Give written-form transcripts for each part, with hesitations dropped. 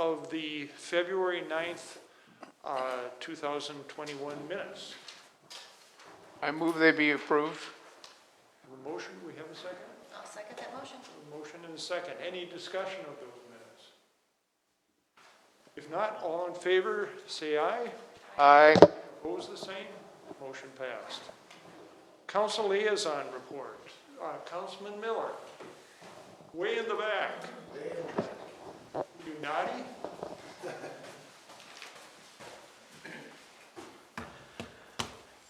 of the February 9th, 2021 minutes. I move they be approved. A motion, do we have a second? I'll second that motion. A motion and a second. Any discussion of those minutes? If not, all in favor, say aye. Aye. Opposed, the same. Motion passed. Council liaison report. Councilman Miller, way in the back. You naughty?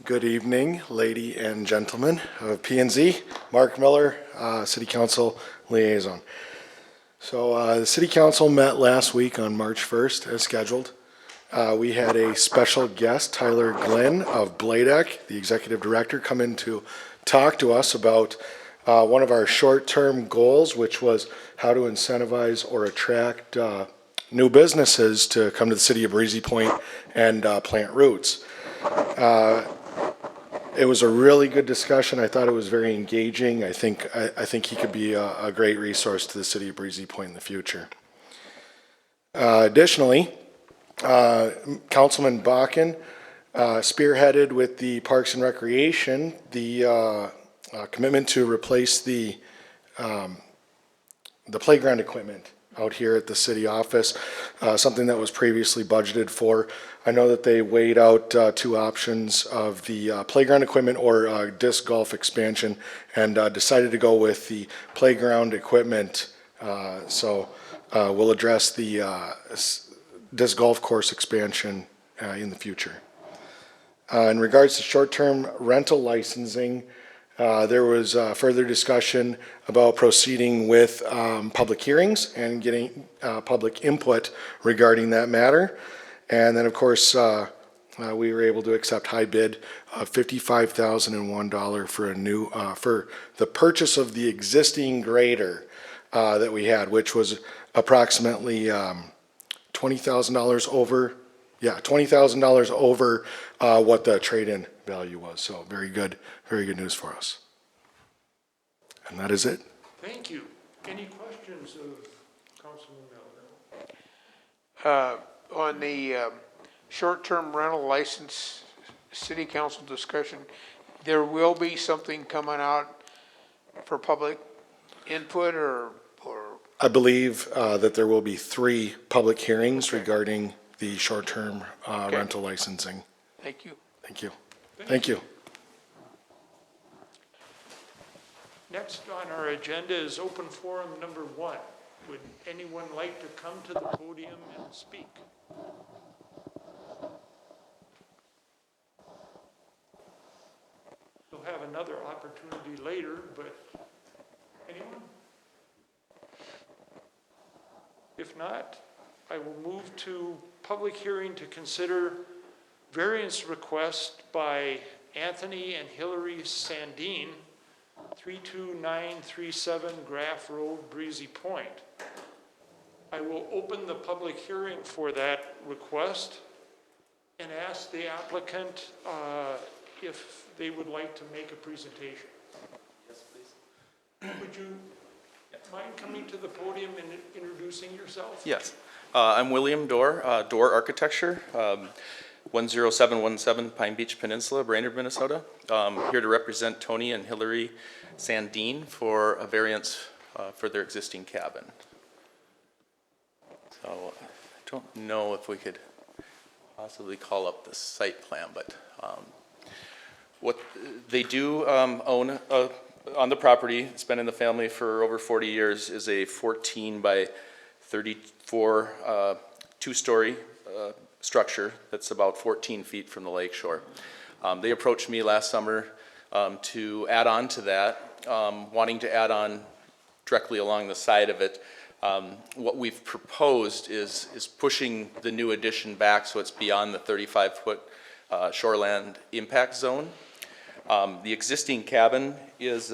Good evening, lady and gentlemen of P&Z. Mark Miller, City Council Liaison. So the City Council met last week on March 1st as scheduled. We had a special guest, Tyler Glenn of Bladek, the Executive Director, come in to talk to us about one of our short-term goals, which was how to incentivize or attract new businesses to come to the city of Breezy Point and plant roots. It was a really good discussion. I thought it was very engaging. I think he could be a great resource to the city of Breezy Point in the future. Additionally, Councilman Bakken spearheaded with the Parks and Recreation the commitment to replace the playground equipment out here at the city office, something that was previously budgeted for. I know that they weighed out two options of the playground equipment or disc golf expansion and decided to go with the playground equipment. So we'll address the disc golf course expansion in the future. In regards to short-term rental licensing, there was further discussion about proceeding with public hearings and getting public input regarding that matter. And then, of course, we were able to accept high bid of $55,001 for a new for the purchase of the existing grader that we had, which was approximately $20,000 over. Yeah, $20,000 over what the trade-in value was. So very good news for us. And that is it. Thank you. Any questions of Councilman Miller? On the short-term rental license city council discussion, there will be something coming out for public input or I believe that there will be 3 public hearings regarding the short-term rental licensing. Thank you. Thank you. Thank you. Next on our agenda is open forum number 1. Would anyone like to come to the podium and speak? You'll have another opportunity later, but anyone? If not, I will move to public hearing to consider variance request by Anthony and Hillary Sandine, 32937 Graff Road, Breezy Point. I will open the public hearing for that request and ask the applicant if they would like to make a presentation. Yes, please. Would you mind coming to the podium and introducing yourself? Yes. I'm William Dorr, Dorr Architecture, 10717 Pine Beach Peninsula, Brainerd, Minnesota. Here to represent Tony and Hillary Sandine for a variance for their existing cabin. So I don't know if we could possibly call up the site plan, but what they do own on the property, it's been in the family for over 40 years, is a 14 by 34 two-story structure that's about 14 feet from the lake shore. They approached me last summer to add on to that, wanting to add on directly along the side of it. What we've proposed is pushing the new addition back so it's beyond the 35-foot shoreland impact zone. The existing cabin is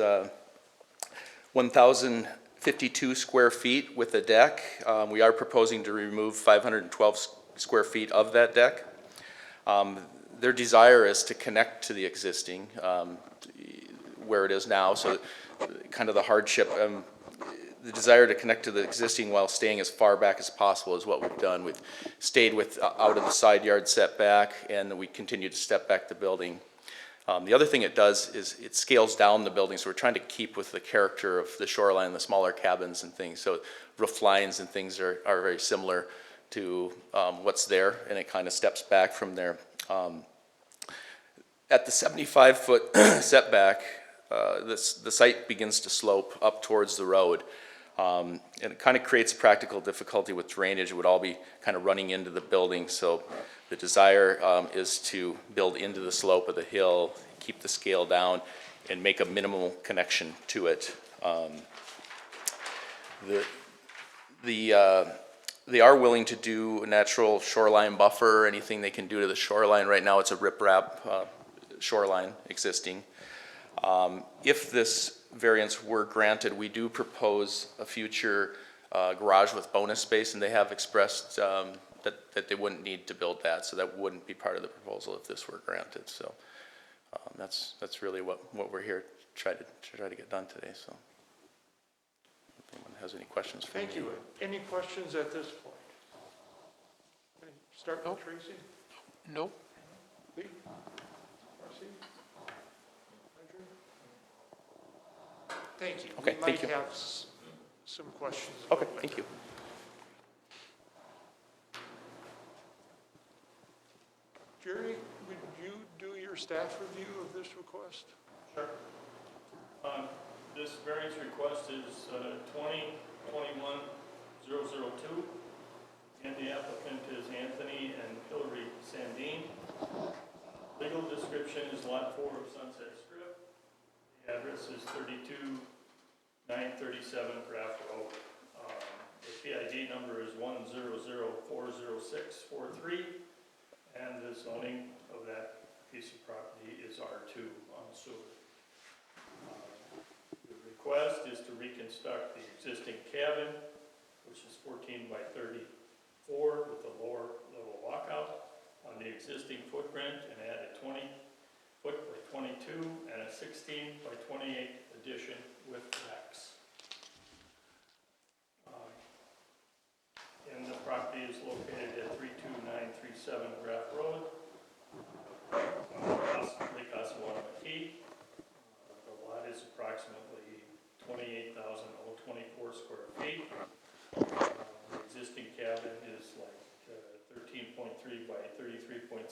1,052 square feet with a deck. We are proposing to remove 512 square feet of that deck. Their desire is to connect to the existing where it is now, so kind of the hardship. the desire to connect to the existing while staying as far back as possible is what we've done. We've stayed out of the side yard setback, and we continue to step back the building. The other thing it does is it scales down the building, so we're trying to keep with the character of the shoreline, the smaller cabins and things. So roof lines and things are very similar to what's there, and it kind of steps back from there. At the 75-foot setback, the site begins to slope up towards the road. And it kind of creates practical difficulty with drainage. It would all be kind of running into the building. So the desire is to build into the slope of the hill, keep the scale down, and make a minimal connection to it. They are willing to do a natural shoreline buffer, anything they can do to the shoreline. Right now it's a riprap shoreline existing. If this variance were granted, we do propose a future garage with bonus space, and they have expressed that they wouldn't need to build that, so that wouldn't be part of the proposal if this were granted. So that's really what we're here to try to get done today. So if anyone has any questions for me. Thank you. Any questions at this point? Start with Tracy? Nope. Lee? Marcy? Andrew? Thank you. Okay, thank you. We might have some questions. Okay, thank you. Jerry, would you do your staff review of this request? Sure. This variance request is 2021-002, and the applicant is Anthony and Hillary Sandine. Legal description is Lot 4 of Sunset Strip. The address is 32937 Graff Road. The PID number is 100406443, and the zoning of that piece of property is R2 on sewer. The request is to reconstruct the existing cabin, which is 14 by 34 with a lower level walkout on the existing footprint, and add a 20 foot by 22 and a 16 by 28 addition with decks. And the property is located at 32937 Graff Road, Lake Osawatomie. The lot is approximately 28,024 square feet. The existing cabin is like 13.3 by 33.6.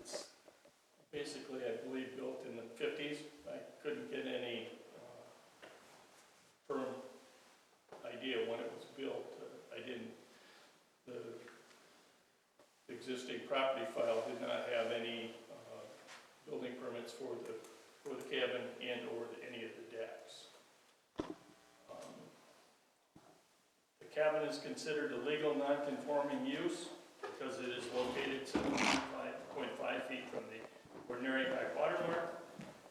It's basically, I believe, built in the 50s. I couldn't get any firm idea when it was built. The existing property file did not have any building permits for the cabin and or any of the decks. The cabin is considered a legal non-conforming use because it is located 7.5 feet from the ordinary high water mark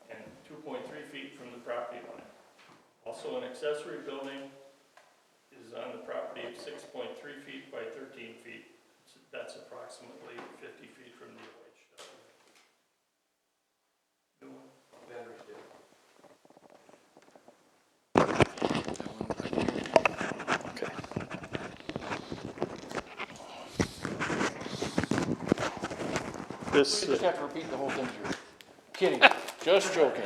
and 2.3 feet from the property line. Also, an accessory building is on the property of 6.3 feet by 13 feet. That's approximately 50 feet from the You just have to repeat the whole thing, Jerry. Kidding, just joking.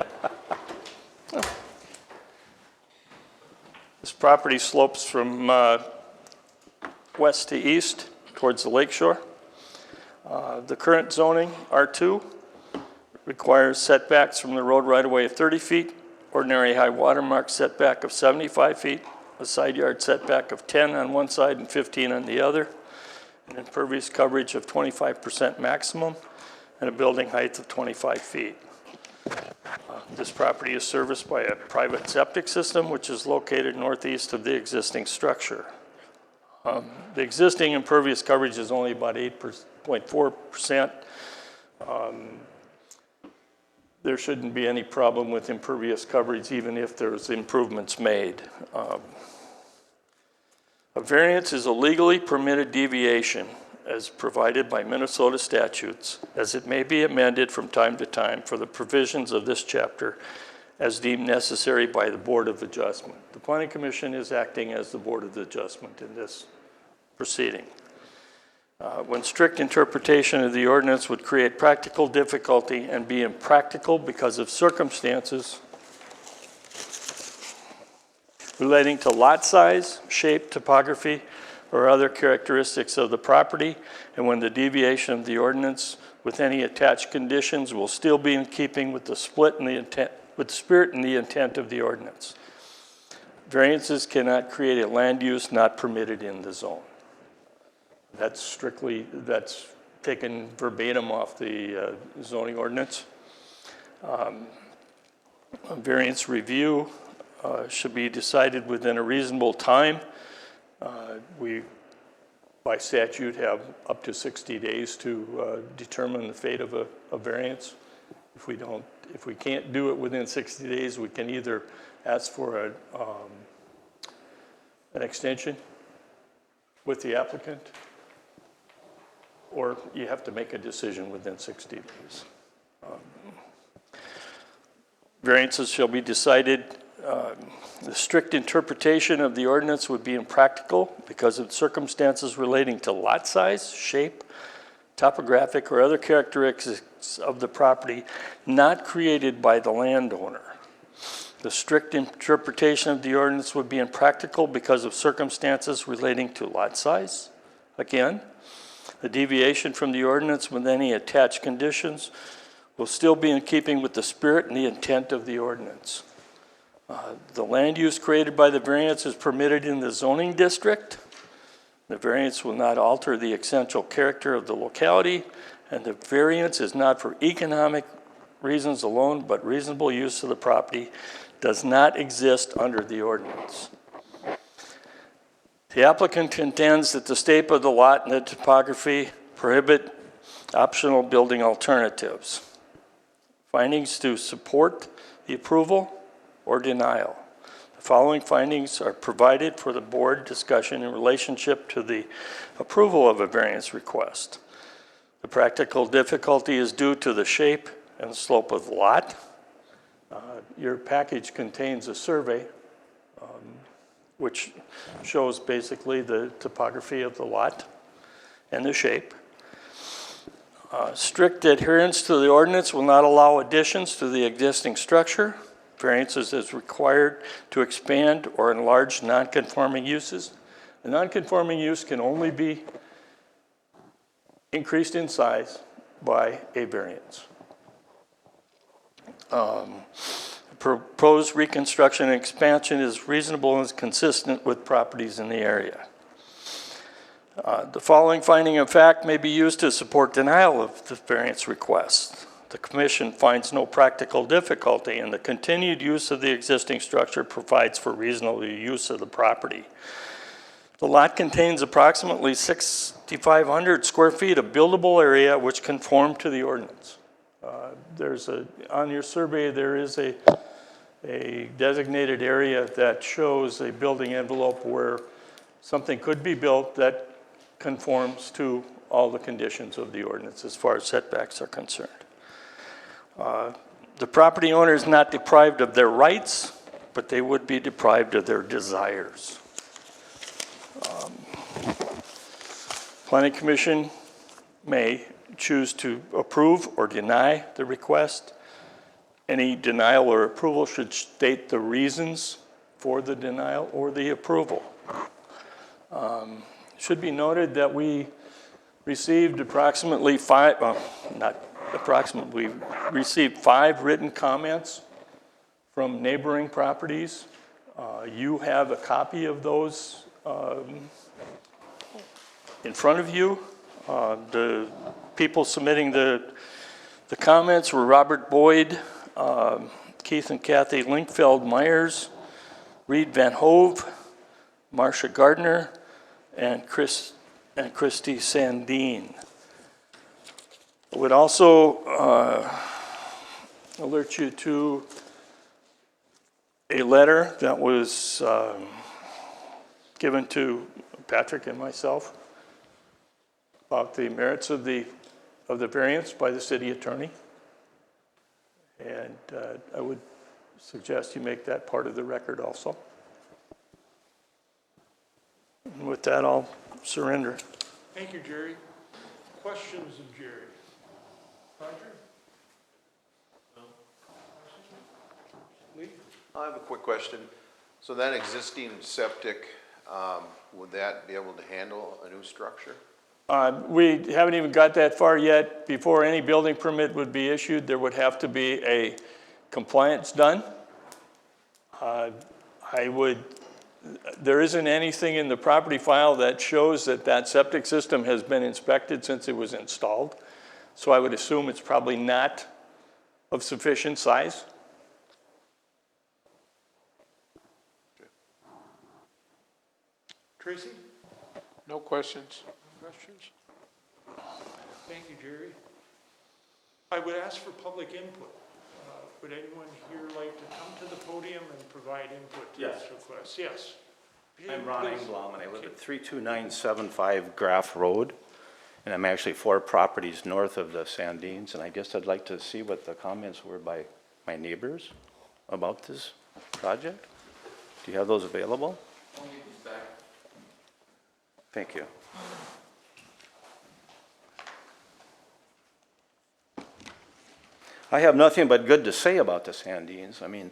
This property slopes from west to east towards the lake shore. The current zoning, R2, requires setbacks from the road right-of-way of 30 feet, ordinary high water mark setback of 75 feet, a side yard setback of 10 on one side and 15 on the other, an impervious coverage of 25% maximum, and a building height of 25 feet. This property is serviced by a private septic system, which is located northeast of the existing structure. The existing impervious coverage is only about 8.4%. There shouldn't be any problem with impervious coverage, even if there's improvements made. A variance is a legally permitted deviation as provided by Minnesota statutes, as it may be amended from time to time for the provisions of this chapter as deemed necessary by the Board of Adjustment. The Planning Commission is acting as the Board of Adjustment in this proceeding. When strict interpretation of the ordinance would create practical difficulty and be impractical because of circumstances relating to lot size, shape, topography, or other characteristics of the property, and when the deviation of the ordinance with any attached conditions will still be in keeping with the spirit and the intent of the ordinance. Variances cannot create a land use not permitted in the zone. That's taken verbatim off the zoning ordinance. A variance review should be decided within a reasonable time. We, by statute, have up to 60 days to determine the fate of a variance. If we can't do it within 60 days, we can either ask for an extension with the applicant, or you have to make a decision within 60 days. Variances shall be decided. The strict interpretation of the ordinance would be impractical because of circumstances relating to lot size, shape, topographic, or other characteristics of the property not created by the landowner. The strict interpretation of the ordinance would be impractical because of circumstances relating to lot size. Again, the deviation from the ordinance with any attached conditions will still be in keeping with the spirit and the intent of the ordinance. The land use created by the variance is permitted in the zoning district. The variance will not alter the essential character of the locality, and the variance is not for economic reasons alone, but reasonable use of the property does not exist under the ordinance. The applicant contends that the shape of the lot and the topography prohibit optional building alternatives. Findings to support the approval or denial. The following findings are provided for the board discussion in relationship to the approval of a variance request. The practical difficulty is due to the shape and slope of the lot. Your package contains a survey which shows basically the topography of the lot and the shape. Strict adherence to the ordinance will not allow additions to the existing structure. Variances is required to expand or enlarge non-conforming uses. The non-conforming use can only be increased in size by a variance. Proposed reconstruction and expansion is reasonable and is consistent with properties in the area. The following finding of fact may be used to support denial of the variance request. The commission finds no practical difficulty in the continued use of the existing structure provides for reasonable use of the property. The lot contains approximately 6,500 square feet of buildable area which conform to the ordinance. On your survey, there is a designated area that shows a building envelope where something could be built that conforms to all the conditions of the ordinance as far as setbacks are concerned. The property owner is not deprived of their rights, but they would be deprived of their desires. Planning Commission may choose to approve or deny the request. Any denial or approval should state the reasons for the denial or the approval. Should be noted that we received we received 5 written comments from neighboring properties. You have a copy of those in front of you. The people submitting the comments were Robert Boyd, Keith and Kathy Linkfeld Myers, Reed Van Hove, Marcia Gardner, and Christy Sandine. I would also alert you to a letter that was given to Patrick and myself about the merits of the variance by the city attorney. And I would suggest you make that part of the record also. And with that, I'll surrender. Thank you, Jerry. Questions of Jerry? Roger? No. Lee? I have a quick question. So that existing septic, would that be able to handle a new structure? We haven't even got that far yet. Before any building permit would be issued, there would have to be a compliance done. There isn't anything in the property file that shows that that septic system has been inspected since it was installed. So I would assume it's probably not of sufficient size. Tracy? No questions? Questions? Thank you, Jerry. I would ask for public input. Would anyone here like to come to the podium and provide input to this request? Yes. I'm Ron Please. Engblom, and I live Okay. at 32975 Graff Road, and I'm actually 4 properties north of the Sandines, and I guess I'd like to see what the comments were by my neighbors about this project. Do you have those available? Thank you. I have nothing but good to say about the Sandines. I mean,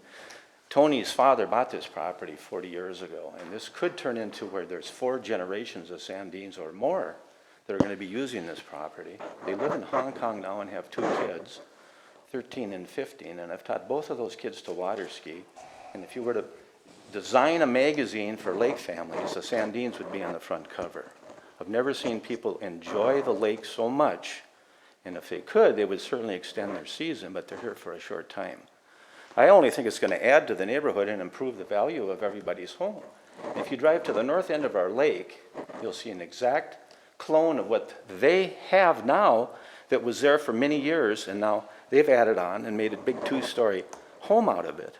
Tony's father bought this property 40 years ago, and this could turn into where there's 4 generations of Sandines or more that are going to be using this property. They live in Hong Kong now and have 2 kids, 13 and 15, and I've taught both of those kids to water ski. And if you were to design a magazine for lake families, the Sandines would be on the front cover. I've never seen people enjoy the lake so much, and if they could, they would certainly extend their season, but they're here for a short time. I only think it's going to add to the neighborhood and improve the value of everybody's home. If you drive to the north end of our lake, you'll see an exact clone of what they have now that was there for many years, and now they've added on and made a big 2-story home out of it.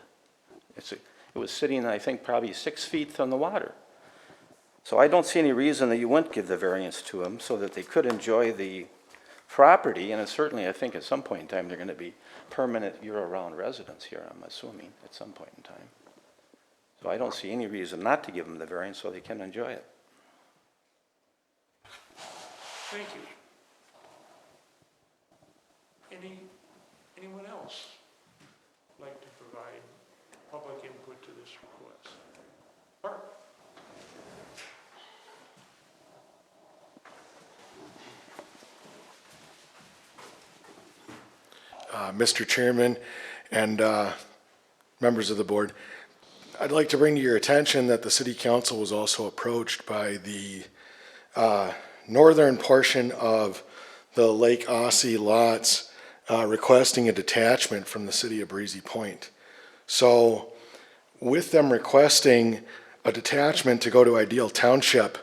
It was sitting, I think, probably 6 feet from the water. So I don't see any reason that you wouldn't give the variance to them so that they could enjoy the property, and certainly I think at some point in time they're going to be permanent year-round residents here, I'm assuming, at some point in time. So I don't see any reason not to give them the variance so they can enjoy it. Thank you. Anyone else like to provide public input to this request? Mark? Mr. Chairman and members of the board, I'd like to bring to your attention that the City Council was also approached by the northern portion of the Lake Aussie lots requesting a detachment from the city of Breezy Point. So with them requesting a detachment to go to Ideal Township,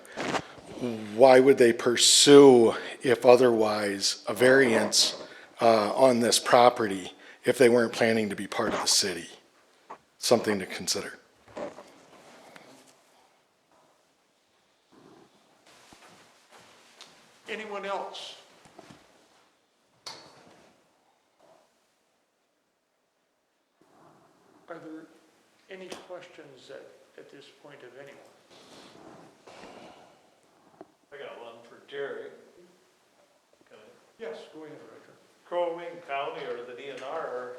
why would they pursue, if otherwise, a variance on this property if they weren't planning to be part of the city? Something to consider. Anyone else? Are there any questions at this point of anyone? I got one for Jerry. Yes, go ahead, Roger. Crow Wing County or the DNR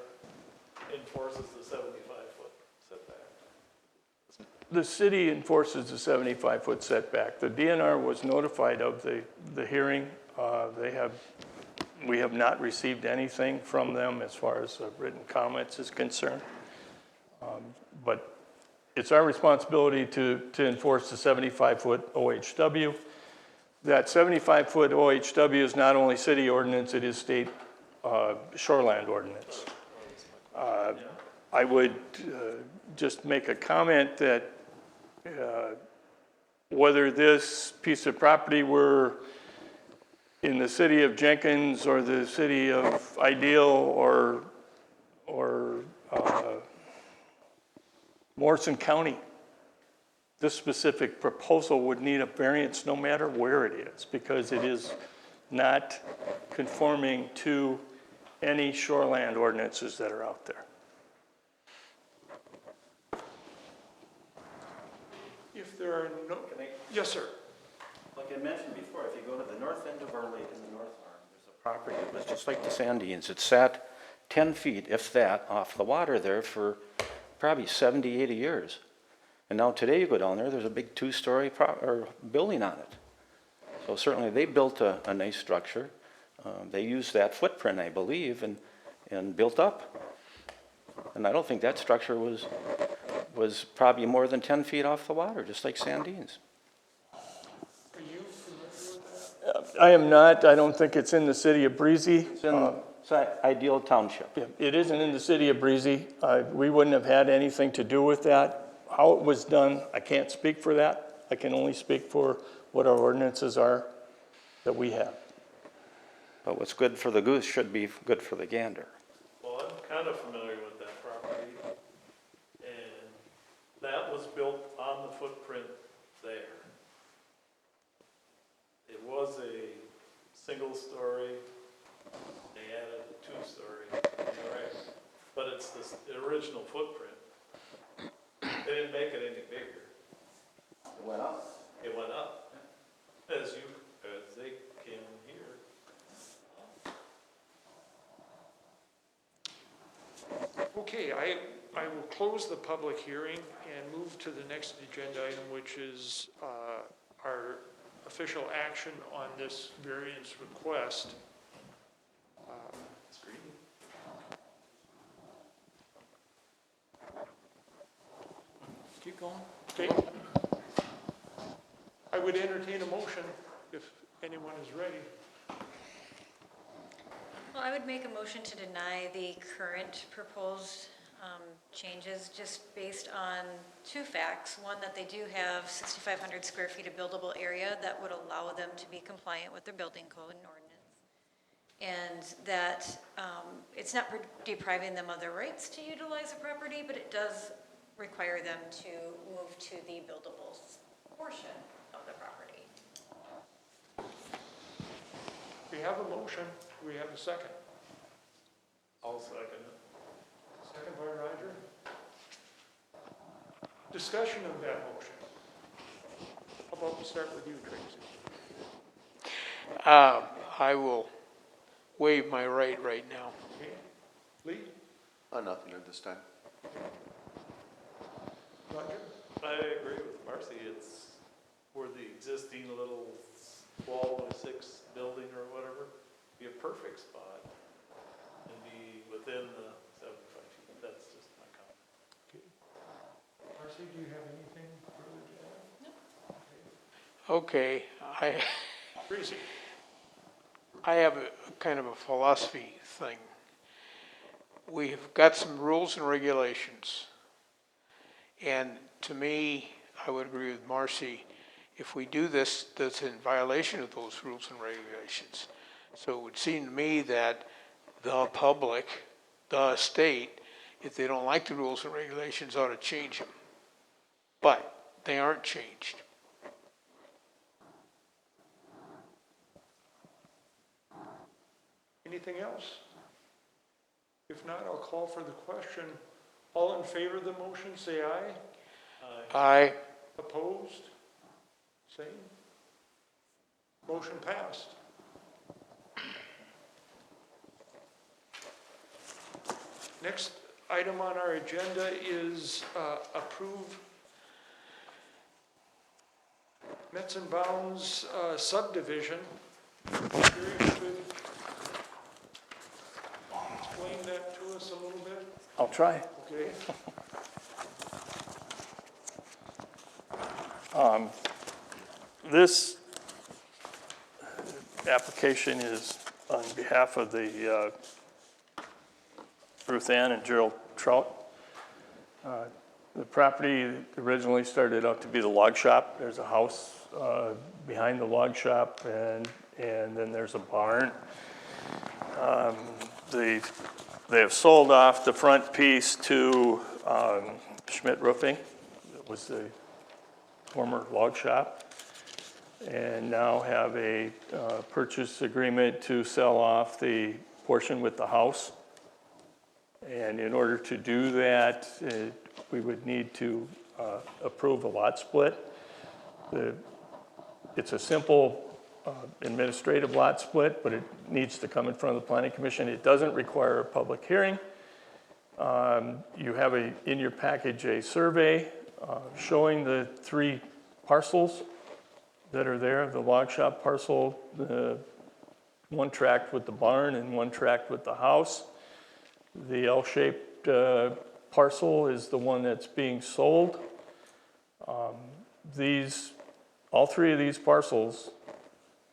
enforces the 75-foot setback. The city enforces the 75-foot setback. The DNR was notified of the hearing. We have not received anything from them as far as written comments is concerned. But it's our responsibility to enforce the 75-foot OHW. That 75-foot OHW is not only city ordinance, it is state shoreland ordinance. I would just make a comment that whether this piece of property were in the city of Jenkins or the city of Ideal or Morrison County, this specific proposal would need a variance no matter where it is, because it is not conforming to any shoreland ordinances that are out there. If there are no, yes, sir. Like I mentioned before, if you go to the north end of our lake in the north arm, there's a property that was just like the Sandines. It sat 10 feet, if that, off the water there for probably 70, 80 years. And now today you go down there, there's a big two-story building on it. So certainly they built a nice structure. They used that footprint, I believe, and built up. And I don't think that structure was probably more than 10 feet off the water, just like Sandines. Are you familiar with that? I am not, I don't think it's in the city of Breezy. It's in Ideal Township. Yeah, it isn't in the city of Breezy. We wouldn't have had anything to do with that. How it was done, I can't speak for that. I can only speak for what our ordinances are that we have. But what's good for the goose should be good for the gander. Well, I'm kind of familiar with that property, and that was built on the footprint there. It was a single story, they added a two-story, right? But it's the original footprint. They didn't make it any bigger. It went up. It went up, as they came here. Okay, I will close the public hearing and move to the next agenda item, which is our official action on this variance request. Keep going. Okay. I would entertain a motion if anyone is ready. Well, I would make a motion to deny the current proposed changes just based on two facts. One, that they do have 6,500 square feet of buildable area that would allow them to be compliant with their building code and ordinance. And that it's not depriving them of their rights to utilize the property, but it does require them to move to the buildable portion of the property. We have a motion. We have a second. I'll second it. Second by Roger. Discussion of that motion. How about we start with you, Tracy? I will waive my right now. Okay. Lee? Nothing at this time. Roger? I agree with Marcy. It's where the existing little 12/6 building or whatever, be a perfect spot and be within the 75 feet. That's just my comment. Marcy, do you have anything further to add? No. Okay, Tracy? I have a kind of a philosophy thing. We've got some rules and regulations. And to me, I would agree with Marcy, if we do this, that's in violation of those rules and regulations. So it would seem to me that the public, the state, if they don't like the rules and regulations, ought to change them. But they aren't changed. Anything else? If not, I'll call for the question. All in favor of the motion, say aye. Aye. Opposed? Same. Motion passed. Next item on our agenda is approve Metzenbaum's subdivision. Jerry, could explain that to us a little bit? I'll try. Okay. This application is on behalf of the Ruth Ann and Gerald Trout. The property originally started out to be the log shop. There's a house behind the log shop, and then there's a barn. They have sold off the front piece to Schmidt Roofing. It was the former log shop, and now have a purchase agreement to sell off the portion with the house. And in order to do that, we would need to approve a lot split. It's a simple administrative lot split, but it needs to come in front of the planning commission. It doesn't require a public hearing. You have in your package a survey showing the 3 parcels that are there, the log shop parcel, the one tract with the barn and one tract with the house. The L-shaped parcel is the one that's being sold. All 3 of these parcels,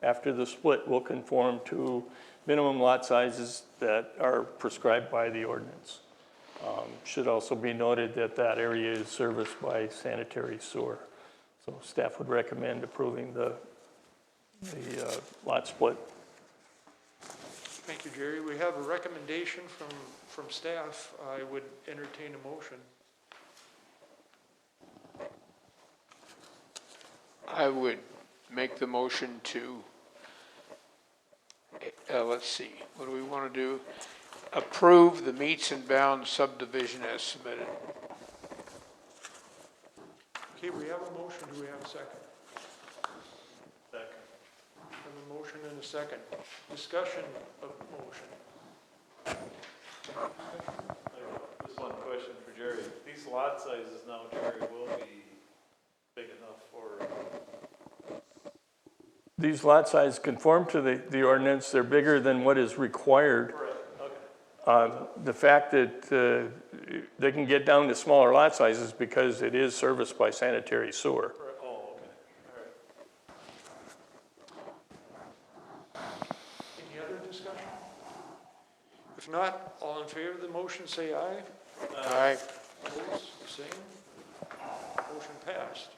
after the split, will conform to minimum lot sizes that are prescribed by the ordinance. Should also be noted that that area is serviced by sanitary sewer. So staff would recommend approving the lot split. Thank you, Jerry. We have a recommendation from staff. I would entertain a motion. I would make the motion to, let's see, what do we want to do? Approve the meets and bounds subdivision as submitted. Okay, we have a motion. Do we have a second? Second. Have a motion and a second. Discussion of motion. Just one question for Jerry. These lot sizes now, Jerry, will be big enough for, These lot sizes conform to the ordinance. They're bigger than what is required. okay. The fact that they can get down to smaller lot sizes because it is serviced by sanitary sewer. Oh, okay, all right. Any other discussion? If not, all in favor of the motion, say aye. Aye. Opposed, same. Motion passed.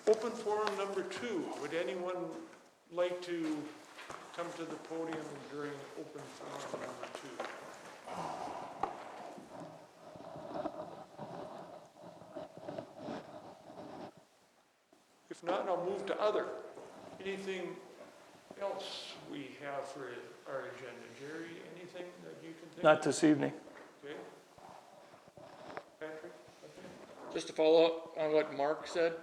Open forum number 2. Would anyone like to come to the podium during open forum number 2? If not, I'll move to other. Anything else we have for our agenda? Jerry, anything that you can think of? Not this evening. Okay. Patrick? Just to follow up on what Mark said,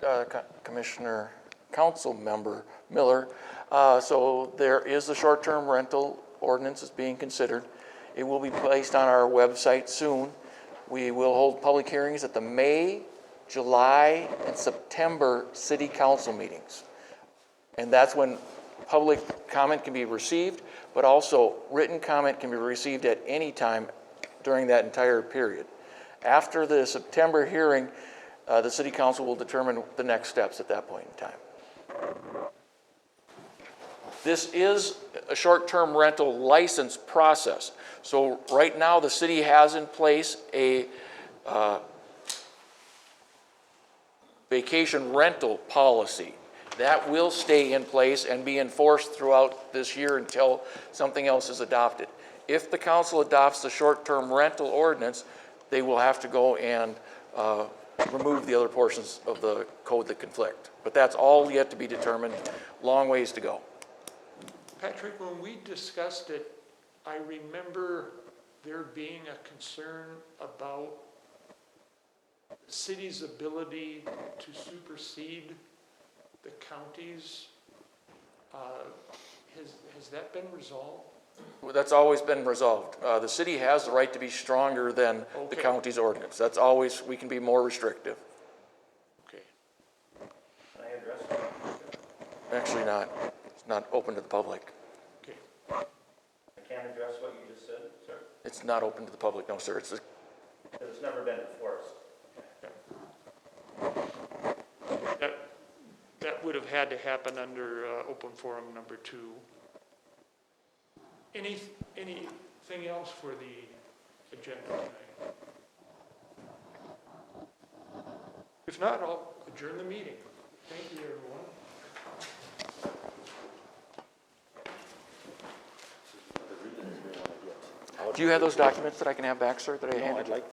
Commissioner Council Member Miller, so there is a short-term rental ordinance is being considered. It will be placed on our website soon. We will hold public hearings at the May, July, and September city council meetings. And that's when public comment can be received, but also written comment can be received at any time during that entire period. After the September hearing, the city council will determine the next steps at that point in time. This is a short-term rental license process. So right now, the city has in place a vacation rental policy. That will stay in place and be enforced throughout this year until something else is adopted. If the council adopts the short-term rental ordinance, they will have to go and remove the other portions of the code that conflict. But that's all yet to be determined, long ways to go. Patrick, when we discussed it, I remember there being a concern about the city's ability to supersede the counties. Has that been resolved? Well, that's always been resolved. The city has the right to be stronger than the county's ordinance. That's always, we can be more restrictive. Okay. Can I address that? Actually not. It's not open to the public. Okay. I can't address what you just said, sir? It's not open to the public, no, sir. Because it's never been enforced. That would have had to happen under open forum number 2. Anything else for the agenda tonight? If not, I'll adjourn the meeting. Thank you, everyone. Do you have those documents that I can have back, sir, that I handed? I'd like